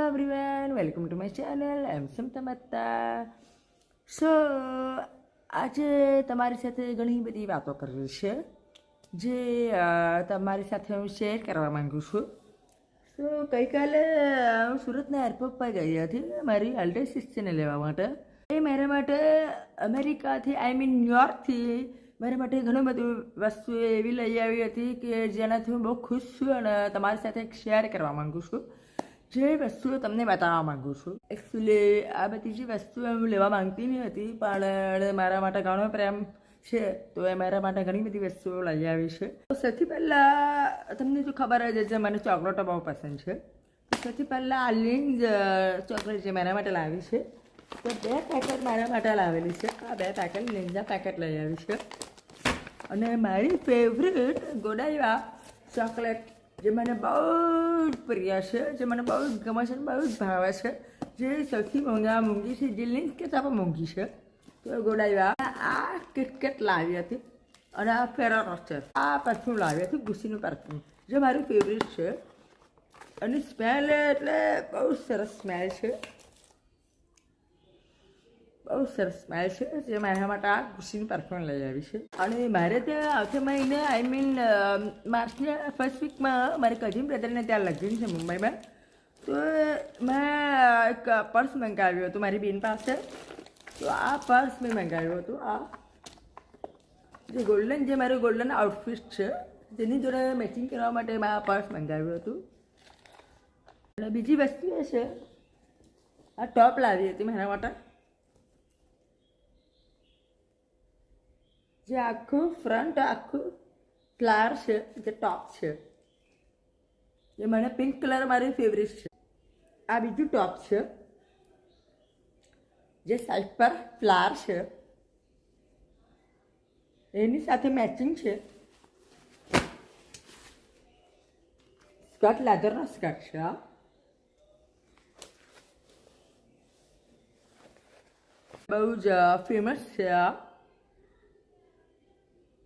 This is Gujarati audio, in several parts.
Everyone, welcome to my channel I'm Samta. So આજે તમારી સાથે ઘણી બધી વાતો કરવી છે જે તમારી સાથે હું શેર કરવા માગું છું. સો ગઈકાલે હું સુરતના એરપોર્ટ પર ગઈ હતી મારી એલ્ડર સિસ્ટરને લેવા માટે. એ મારા માટે અમેરિકાથી ન્યૂયોર્કથી મારા માટે ઘણું બધું વસ્તુ એવી લઈ આવી હતી કે જેનાથી હું બહુ ખુશ છું અને તમારી સાથે એક શેર કરવા માગું છું. જે વસ્તુઓ તમને બતાવવા માગું છું. એકચ્યુઅલી આ બધી જે વસ્તુઓ હું લેવા માંગતી નહીં હતી, પણ મારા માટે ઘણો પ્રેમ છે તો એ મારા માટે ઘણી બધી વસ્તુઓ લઈ આવી છે. તો સૌથી પહેલાં તમને જો ખબર જ છે મને ચોકલેટો બહુ પસંદ છે. સૌથી પહેલાં આ લીન્સ ચોકલેટ જે મારા માટે લાવી છે તો 2 પેકેટ મારા માટે લાવેલી છે. આ 2 પેકેટ લીન્સના પેકેટ લઈ આવી છે. અને મારી ફેવરેટ ગોડાઈવા ચોકલેટ જે મને બહુ જ પ્રિય છે, જે મને બહુ જ ગમે છે, બહુ જ ભાવે છે, જે સૌથી મોંઘી છે, જે લીન્સ કરતાં પણ મોંઘી છે. તો ગોડાઈવા આ કિટકેટ લાવી હતી અને આ ફેરરો છે. આ પરફ્યુમ લાવી હતી, ગુસ્સીનું પરફ્યુમ, જે મારું ફેવરેટ છે. અને સ્મેલ એટલે બહુ સરસ સ્મેલ છે, બહુ સરસ સ્મેલ છે, જે મારા માટે આ ગુસ્સીનું પરફ્યુમ લઈ આવી છે. અને મારે ત્યાં આવતા મહિને માર્ચના ફર્સ્ટ વીકમાં મારી કઝિન બ્રધરને ત્યાં લગ્ન છે મુંબઈમાં. તો મેં એક પર્સ મંગાવ્યું હતું મારી બેન પાસે. તો આ પર્સ મેં મંગાવ્યું હતું. આ જે મારું ગોલ્ડન આઉટફિટ છે તેની જોડે મેચિંગ કરવા માટે મેં આ પર્સ મંગાવ્યું હતું. અને બીજી વસ્તુ એ છે આ ટોપ લાવી હતી મારા માટે, જે આખું ફ્રન્ટ આખું ફ્લાવર છે, જે ટોપ છે, જે મને પિંક કલર મારી ફેવરેટ છે. આ બીજું ટોપ છે જે સાઈડ પર ફ્લાવર છે, એની સાથે મેચિંગ છે. સ્કર્ટ લેધરનો સ્કર્ટ છે. બહુ જ ફેમસ છે આ.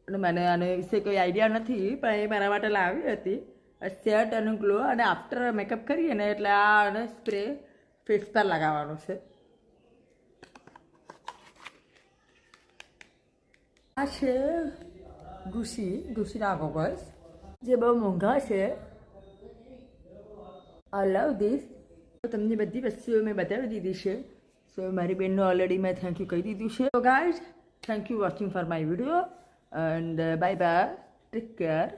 અને મને આને વિશે કોઈ આઈડિયા નથી, પણ એ મારા માટે લાવી હતી. સેટ અને ગ્લો અને આફ્ટર મેકઅપ કરીએ ને એટલે આ અને સ્પ્રે ફેસ પર લગાવવાનો છે. આ છે ગુસ્સીના ગોગલ્સ, જે બહુ મોંઘા છે. આઈ લવ ધીસ. તમને બધી વસ્તુઓ મેં બતાવી દીધી છે. સો મારી બેનનો ઓલરેડી મેં થેન્ક યુ કહી દીધું છે. So guys, thank you watching for my video. And bye bye, take care.